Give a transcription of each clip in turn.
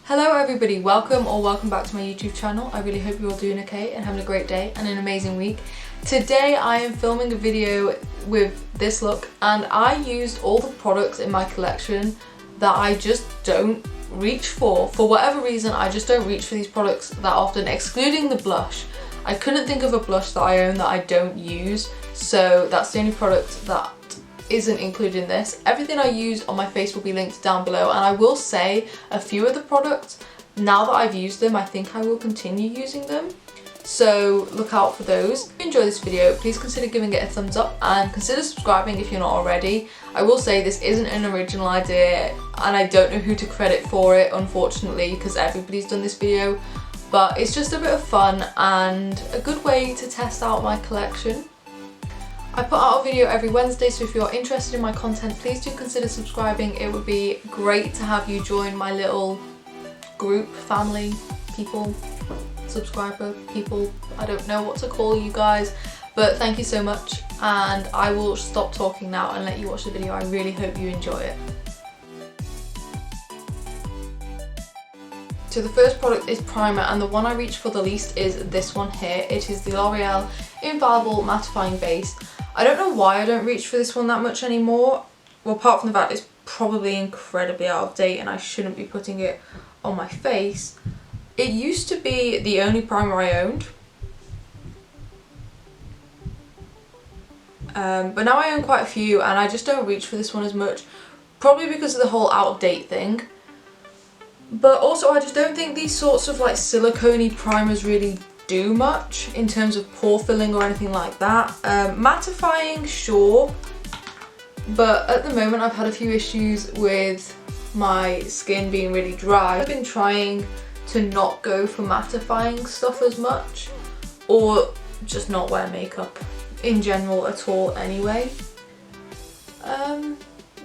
Hello everybody, welcome back to my YouTube channel. I really hope you're all doing okay and having a great day and an amazing week. Today I am filming a video with this look, and I used all the products in my collection that I just don't reach for. For whatever reason, I just don't reach for these products that often, excluding the blush. I couldn't think of a blush that I own that I don't use, so that's the only product that isn't included in this. Everything I use on my face will be linked down below, and I will say a few of the products, now that I've used them, I think I will continue using them, so look out for those. If you enjoy this video, please consider giving it a thumbs up and consider subscribing if you're not already. I will say this isn't an original idea and I don't know who to credit for it, unfortunately, because everybody's done this video, but it's just a bit of fun and a good way to test out my collection. I put out a video every Wednesday, so if you're interested in my content, please do consider subscribing. It would be great to have you join my little group, family, people, subscriber people. I don't know what to call you guys, but thank you so much, and I will stop talking now and let you watch the video. I really hope you enjoy it. So the first product is primer, and the one I reach for the least is this one here. It is the L'Oreal Infallible Mattifying Base. I don't know why I don't reach for this one that much anymore. Well, apart from the fact it's probably incredibly out of date and I shouldn't be putting it on my face. It used to be the only primer I owned. But now I own quite a few and I just don't reach for this one as much. Probably because of the whole out of date thing. But also I just don't think these sorts of like silicone-y primers really do much in terms of pore filling or anything like that. Mattifying, sure, but at the moment I've had a few issues with my skin being really dry. I've been trying to not go for mattifying stuff as much, or just not wear makeup in general at all anyway.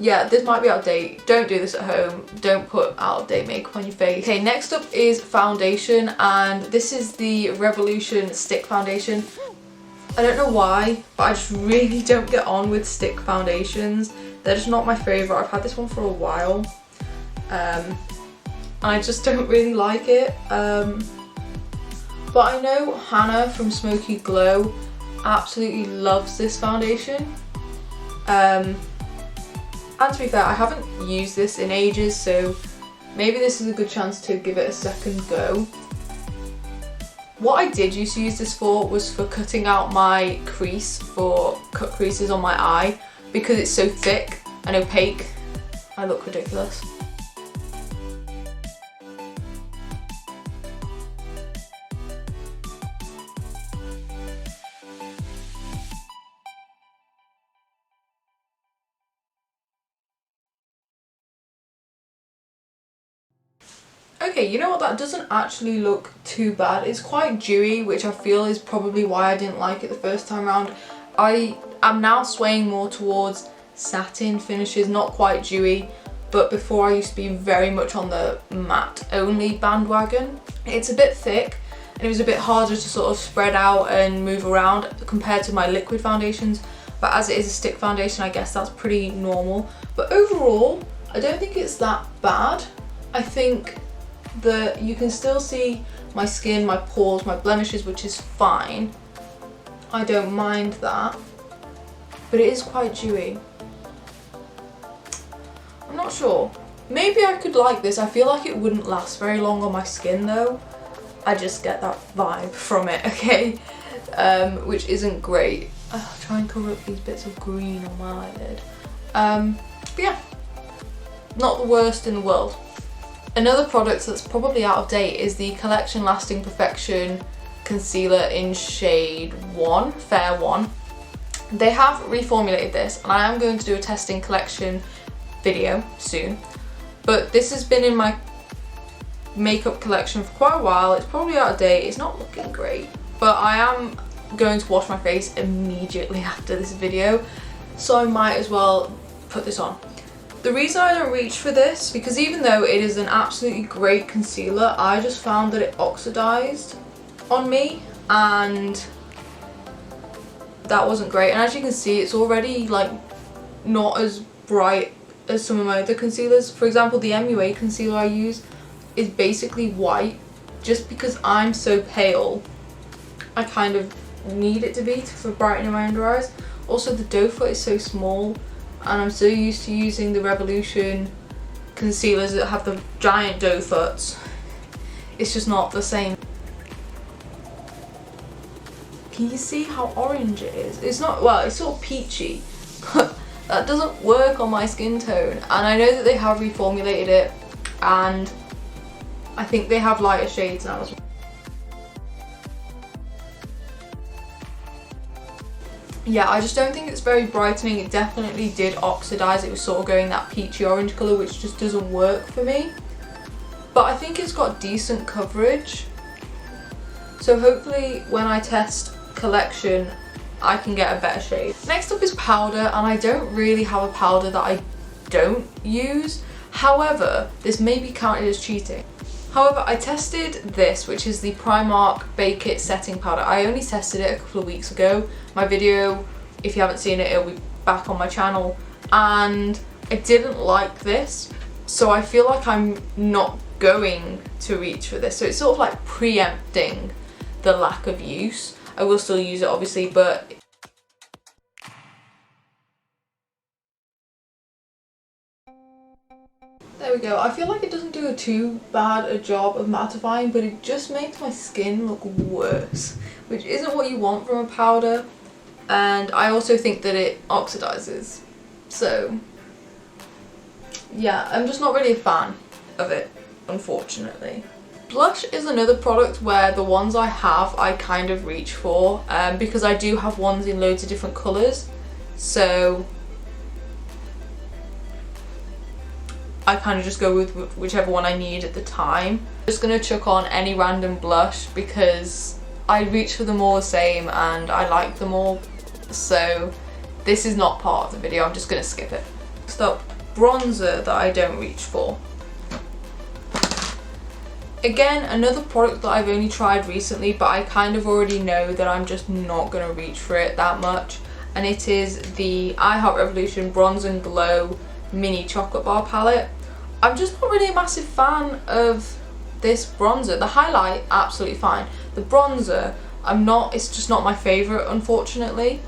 Yeah, this might be out of date. Don't do this at home. Don't put out of date makeup on your face. Okay, next up is foundation, and this is the Revolution Stick Foundation. I don't know why, but I just really don't get on with stick foundations. They're just not my favourite. I've had this one for a while. I just don't really like it. But I know Hannah from Smoky Glow absolutely loves this foundation. And to be fair, I haven't used this in ages, so maybe this is a good chance to give it a second go. What I did used to use this for was for cutting out my crease, for cut creases on my eye, because it's so thick and opaque. I look ridiculous. Okay, you know what, that doesn't actually look too bad. It's quite dewy, which I feel is probably why I didn't like it the first time around. I am now swaying more towards satin finishes, not quite dewy, but before I used to be very much on the matte only bandwagon. It's a bit thick and it was a bit harder to sort of spread out and move around compared to my liquid foundations, but as it is a stick foundation, I guess that's pretty normal. But overall, I don't think it's that bad. I think that you can still see my skin, my pores, my blemishes, which is fine. I don't mind that, but it is quite dewy. I'm not sure. Maybe I could like this. I feel like it wouldn't last very long on my skin though. I just get that vibe from it, okay? Which isn't great. I'll try and cover up these bits of green on my eyelid. But yeah, not the worst in the world. Another product that's probably out of date is the Collection Lasting Perfection Concealer in shade 1, Fair 1. They have reformulated this, and I am going to do a testing collection video soon. But this has been in my makeup collection for quite a while. It's probably out of date, it's not looking great. But I am going to wash my face immediately after this video, so I might as well put this on. The reason I don't reach for this, because even though it is an absolutely great concealer, I just found that it oxidized on me and that wasn't great. And as you can see, it's already like not as bright as some of my other concealers. For example, the MUA concealer I use is basically white. Just because I'm so pale, I kind of need it to be for brightening my under eyes. Also, the doe foot is so small, and I'm so used to using the Revolution concealers that have the giant doe foots. It's just not the same. Can you see how orange it is? It's not, well, it's sort of peachy, but that doesn't work on my skin tone. And I know that they have reformulated it, and I think they have lighter shades now as well. Yeah, I just don't think it's very brightening. It definitely did oxidize. It was sort of going that peachy orange colour, which just doesn't work for me. But I think it's got decent coverage. So hopefully when I test collection, I can get a better shade. Next up is powder, and I don't really have a powder that I don't use. However, this may be counted as cheating. However, I tested this, which is the Primark Bake It Setting Powder. I only tested it a couple of weeks ago. My video, if you haven't seen it, it'll be back on my channel. And I didn't like this, so I feel like I'm not going to reach for this. So it's sort of like preempting the lack of use. I will still use it obviously, but there we go. I feel like it doesn't do too bad a job of mattifying, but it just makes my skin look worse, which isn't what you want from a powder. And I also think that it oxidizes. So yeah, I'm just not really a fan of it, unfortunately. Blush is another product where the ones I have I kind of reach for, because I do have ones in loads of different colours. So I kind of just go with whichever one I need at the time. I'm just going to chuck on any random blush because I reach for them all the same and I like them all. So this is not part of the video, I'm just going to skip it. Next up, bronzer that I don't reach for. Again, another product that I've only tried recently, but I kind of already know that I'm just not going to reach for it that much. And it is the I Heart Revolution Bronze and Glow Mini Chocolate Bar Palette. I'm just not really a massive fan of this bronzer. The highlight, absolutely fine. The bronzer, it's just not my favourite, unfortunately.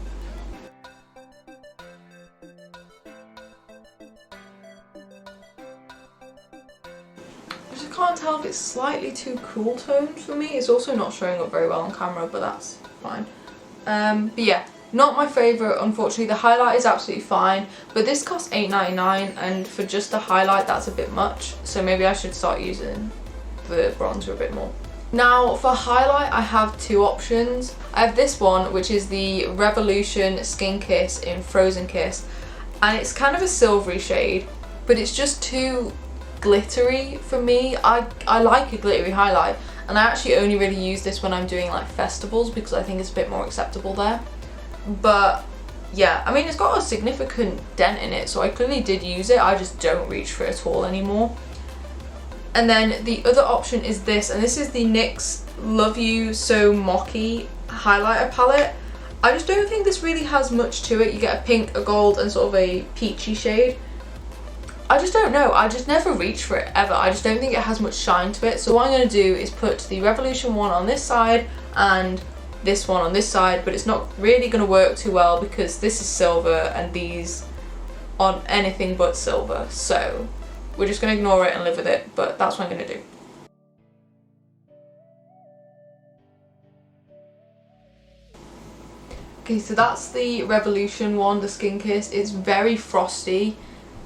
I just can't tell if it's slightly too cool toned for me. It's also not showing up very well on camera, but that's fine. But yeah, not my favourite, unfortunately. The highlight is absolutely fine, but this costs $8.99, and for just the highlight that's a bit much, so maybe I should start using the bronzer a bit more. Now for highlight I have two options. I have this one, which is the Revolution Skin Kiss in Frozen Kiss, and it's kind of a silvery shade, but it's just too glittery for me. I like a glittery highlight, and I actually only really use this when I'm doing like festivals because I think it's a bit more acceptable there. But yeah, I mean, it's got a significant dent in it, so I clearly did use it. I just don't reach for it at all anymore. And then the other option is this, and this is the NYX Love You So Mocky highlighter palette. I just don't think this really has much to it. You get a pink, a gold, and sort of a peachy shade. I just don't know, I just never reach for it ever. I just don't think it has much shine to it. So what I'm going to do is put the Revolution one on this side and this one on this side, but it's not really going to work too well because this is silver and these on anything but silver. So we're just going to ignore it and live with it, but that's what I'm going to do. Okay, so that's the Revolution one, the Skin Kiss. It's very frosty,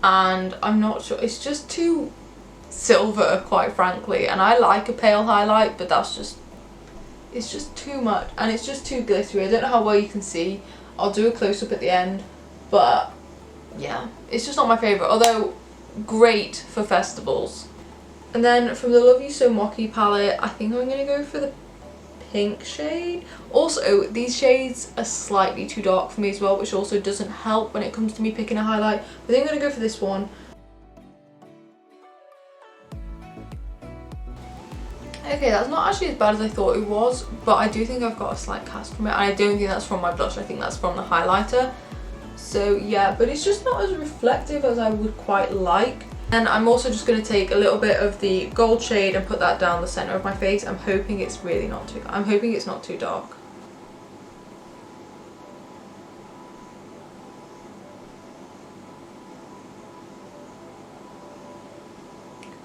and I'm not sure, it's just too silver, quite frankly, and I like a pale highlight, but it's just too much, and it's just too glittery. I don't know how well you can see. I'll do a close-up at the end, but yeah, it's just not my favourite, although great for festivals. And then from the Love You So Mocky palette, I think I'm going to go for the pink shade. Also, these shades are slightly too dark for me as well, which also doesn't help when it comes to me picking a highlight. I think I'm going to go for this one. Okay, that's not actually as bad as I thought it was, but I do think I've got a slight cast from it, and I don't think that's from my blush, I think that's from the highlighter. So yeah, but it's just not as reflective as I would quite like. And I'm also just going to take a little bit of the gold shade and put that down the center of my face. I'm hoping it's not too dark.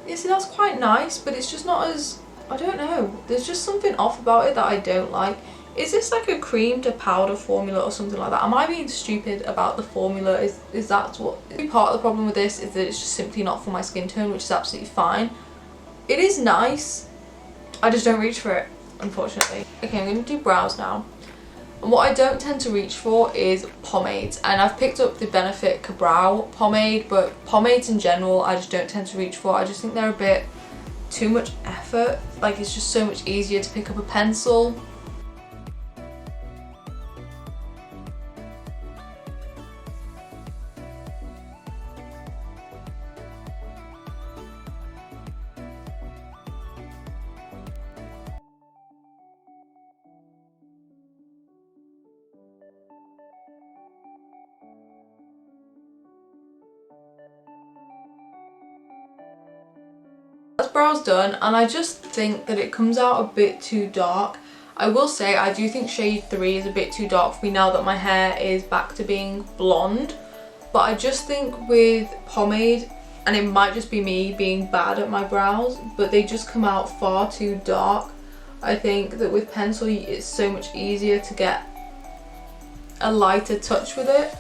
Yeah, see, that's quite nice, but it's just not as, I don't know, there's just something off about it that I don't like. Is this like a cream to powder formula or something like that? Am I being stupid about the formula? Is that what, part of the problem with this is that it's just simply not for my skin tone, which is absolutely fine. It is nice, I just don't reach for it, unfortunately. Okay, I'm going to do brows now. And what I don't tend to reach for is pomades, and I've picked up the Benefit Brow pomade, but pomades in general I just don't tend to reach for. I just think they're a bit too much effort. Like, it's just so much easier to pick up a pencil. That's brows done, and I just think that it comes out a bit too dark. I will say I do think shade 3 is a bit too dark for me now that my hair is back to being blonde, but I just think with pomade, and it might just be me being bad at my brows, but they just come out far too dark. I think that with pencil it's so much easier to get a lighter touch with it.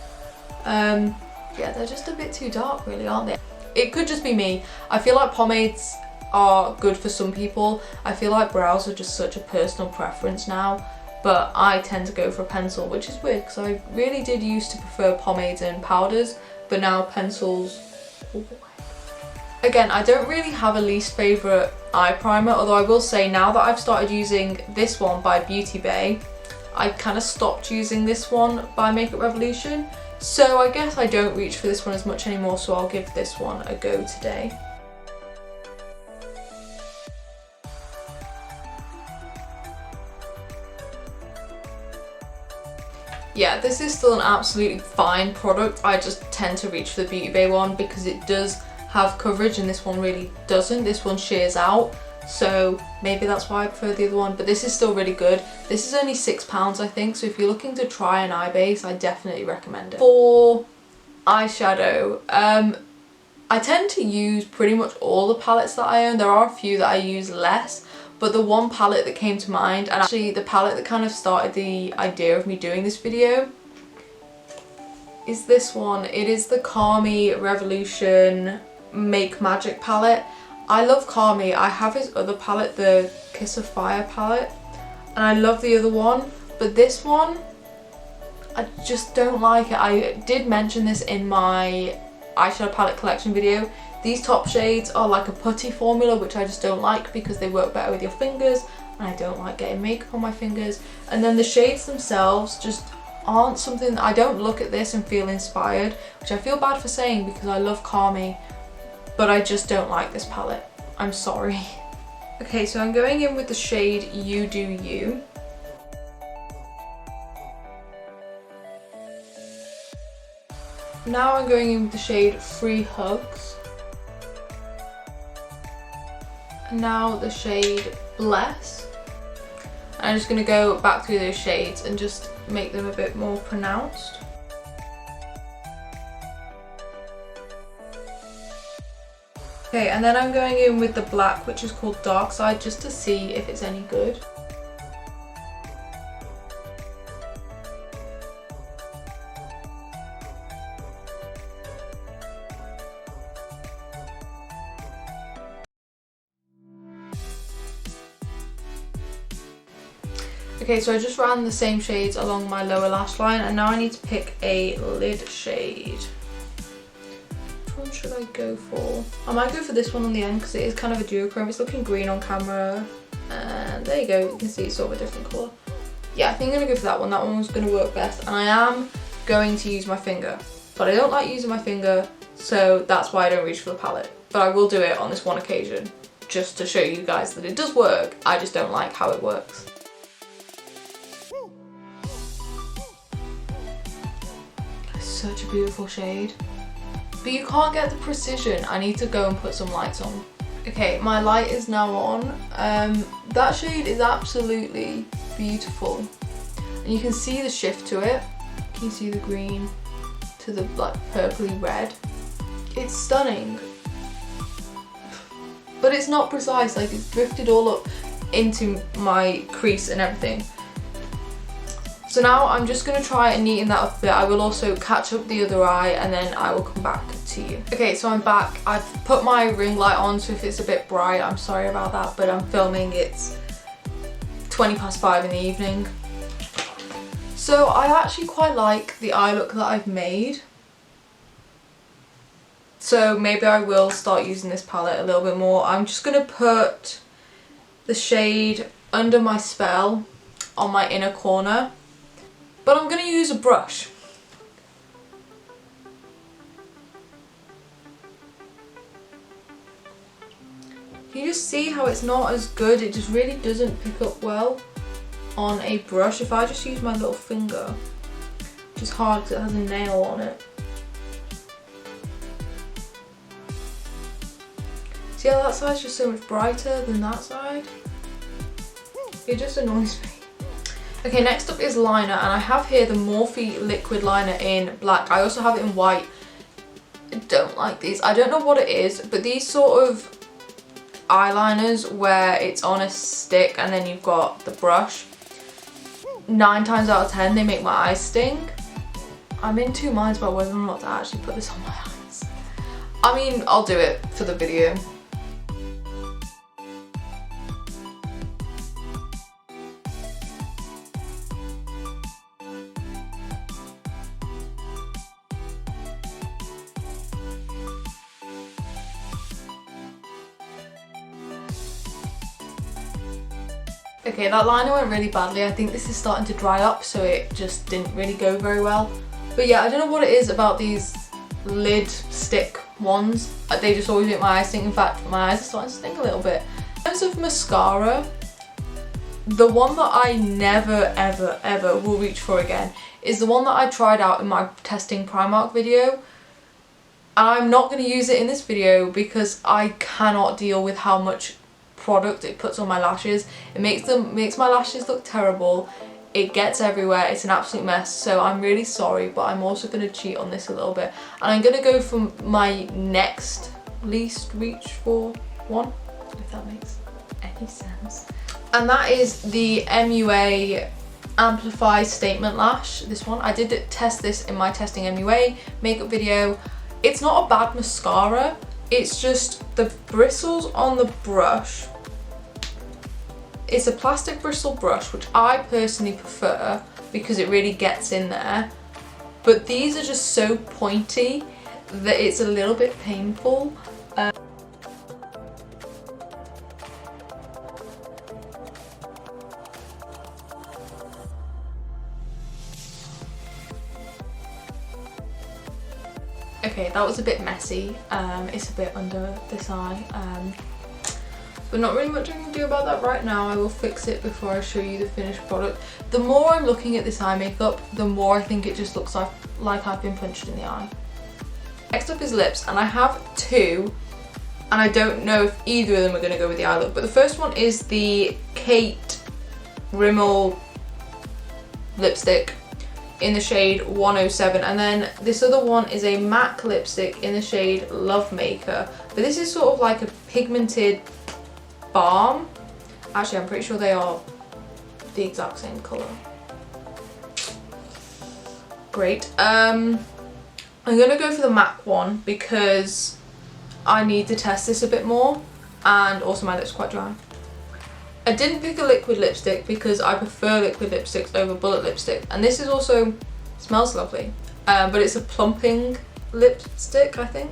Yeah, they're just a bit too dark really, aren't they? It could just be me. I feel like pomades are good for some people. I feel like brows are just such a personal preference now, but I tend to go for a pencil, which is weird because I really did used to prefer pomades and powders, but now pencils. Again, I don't really have a least favourite eye primer, although I will say now that I've started using this one by Beauty Bay, I kind of stopped using this one by Makeup Revolution. So I guess I don't reach for this one as much anymore, so I'll give this one a go today. Yeah, this is still an absolutely fine product. I just tend to reach for the Beauty Bay one because it does have coverage and this one really doesn't. This one shears out, so maybe that's why I prefer the other one, but this is still really good. This is only £6 I think, so if you're looking to try an eye base, I definitely recommend it. For eyeshadow, I tend to use pretty much all the palettes that I own. There are a few that I use less, but the one palette that came to mind, and actually the palette that kind of started the idea of me doing this video, is this one. It is the Carmi Revolution Make Magic palette. I love Carmi. I have his other palette, the Kiss of Fire palette, and I love the other one, but this one, I just don't like it. I did mention this in my eyeshadow palette collection video. These top shades are like a putty formula, which I just don't like because they work better with your fingers, and I don't like getting makeup on my fingers. And then the shades themselves just aren't something that I don't look at this and feel inspired, which I feel bad for saying because I love Carmi, but I just don't like this palette. I'm sorry. Okay, so I'm going in with the shade You Do You. Now I'm going in with the shade Free Hugs. And now the shade Bless. And I'm just going to go back through those shades and just make them a bit more pronounced. Okay, and then I'm going in with the black, which is called Dark Side, just to see if it's any good. Okay, so I just ran the same shades along my lower lash line, and now I need to pick a lid shade. Which one should I go for? I might go for this one on the end because it is kind of a duochrome. It's looking green on camera, and there you go, you can see it's sort of a different colour. Yeah, I think I'm going to go for that one. That one was going to work best, and I am going to use my finger, but I don't like using my finger, so that's why I don't reach for the palette. But I will do it on this one occasion, just to show you guys that it does work. I just don't like how it works. Such a beautiful shade. but you can't get the precision. I need to go and put some lights on. Okay, my light is now on. That shade is absolutely beautiful. And you can see the shift to it. Can you see the green to the like purpley red? It's stunning. But it's not precise, like it's drifted all up into my crease and everything. So now I'm just going to try and neaten that up a bit. I will also catch up the other eye and then I will come back to you. Okay, so I'm back. I've put my ring light on, so if it's a bit bright, I'm sorry about that, but I'm filming, it's 5:20 in the evening. So I actually quite like the eye look that I've made. So maybe I will start using this palette a little bit more. I'm just going to put the shade Under My Spell on my inner corner. But I'm going to use a brush. You just see how it's not as good. It just really doesn't pick up well on a brush. If I just use my little finger, which is hard because it has a nail on it. See how that side's just so much brighter than that side? It just annoys me. Okay, next up is liner, and I have here the Morphe liquid liner in black. I also have it in white. I don't like these. I don't know what it is, but these sort of eyeliners where it's on a stick and then you've got the brush, 9 times out of 10 they make my eyes sting. I'm in two minds about whether or not to actually put this on my eyes. I mean, I'll do it for the video. Okay, that liner went really badly. I think this is starting to dry up, so it just didn't really go very well. But yeah, I don't know what it is about these lid stick ones. They just always make my eyes sting. In fact, my eyes are starting to sting a little bit. In terms of mascara, the one that I never ever ever will reach for again is the one that I tried out in my testing Primark video. And I'm not going to use it in this video because I cannot deal with how much product it puts on my lashes. It makes my lashes look terrible. It gets everywhere. It's an absolute mess. So I'm really sorry, but I'm also going to cheat on this a little bit. And I'm going to go for my next least reach for one, if that makes any sense. And that is the MUA Amplify Statement Lash. This one. I did test this in my testing MUA makeup video. It's not a bad mascara. It's just the bristles on the brush. It's a plastic bristle brush, which I personally prefer because it really gets in there. But these are just so pointy that it's a little bit painful. Okay, that was a bit messy. It's a bit under this eye. But not really much I can do about that right now. I will fix it before I show you the finished product. The more I'm looking at this eye makeup, the more I think it just looks like I've been punched in the eye. Next up is lips, and I have two, and I don't know if either of them are going to go with the eye look. But the first one is the Kate Rimmel lipstick in the shade 107, and then this other one is a MAC lipstick in the shade Love Maker. But this is sort of like a pigmented balm. Actually, I'm pretty sure they are the exact same colour. Great. I'm gonna go for the MAC one because I need to test this a bit more, and also my lips are quite dry. I didn't pick a liquid lipstick because I prefer liquid lipsticks over bullet lipstick, and this is also smells lovely, but it's a plumping lipstick, I think.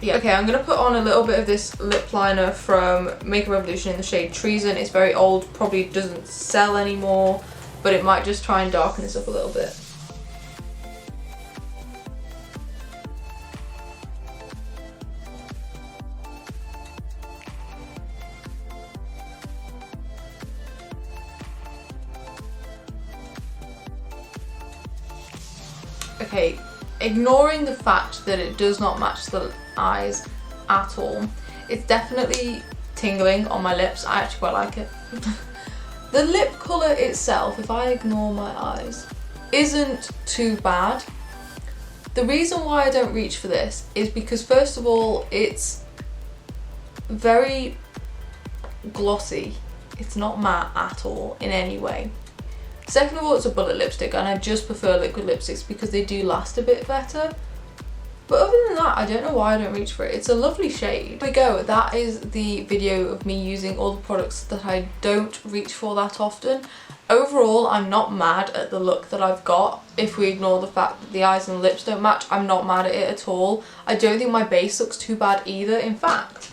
Yeah. Okay, I'm gonna put on a little bit of this lip liner from Makeup Revolution in the shade Treason. It's very old, probably doesn't sell anymore, but it might just try and darken this up a little bit. Okay, ignoring the fact that it does not match the eyes at all, it's definitely tingling on my lips. I actually quite like it. The lip colour itself, if I ignore my eyes, isn't too bad. The reason why I don't reach for this is because, first of all, it's very glossy. It's not matte at all in any way. Second of all, it's a bullet lipstick, and I just prefer liquid lipsticks because they do last a bit better. But other than that, I don't know why I don't reach for it. It's a lovely shade. There we go. That is the video of me using all the products that I don't reach for that often. Overall, I'm not mad at the look that I've got. If we ignore the fact that the eyes and the lips don't match, I'm not mad at it at all. I don't think my base looks too bad either. In fact,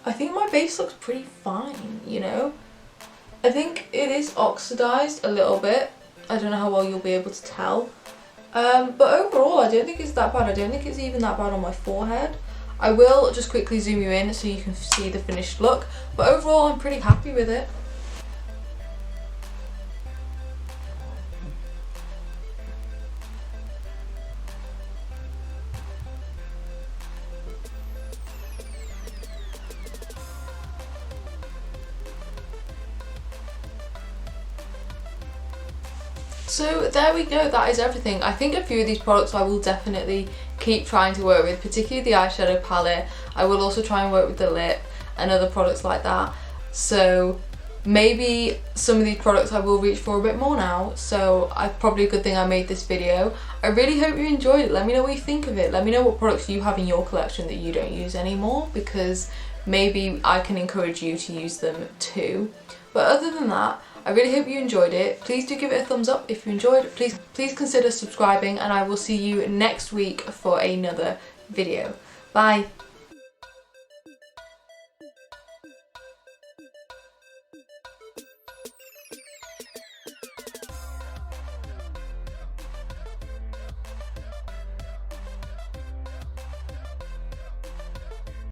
I think my base looks pretty fine, you know? I think it is oxidized a little bit. I don't know how well you'll be able to tell. But overall, I don't think it's that bad. I don't think it's even that bad on my forehead. I will just quickly zoom you in so you can see the finished look. But overall, I'm pretty happy with it. So there we go, that is everything. I think a few of these products I will definitely keep trying to work with, particularly the eyeshadow palette. I will also try and work with the lip and other products like that. So maybe some of these products I will reach for a bit more now. So probably a good thing I made this video. I really hope you enjoyed it. Let me know what you think of it. Let me know what products you have in your collection that you don't use anymore, because maybe I can encourage you to use them too. But other than that, I really hope you enjoyed it. Please do give it a thumbs up if you enjoyed. Please consider subscribing, and I will see you next week for another video. Bye.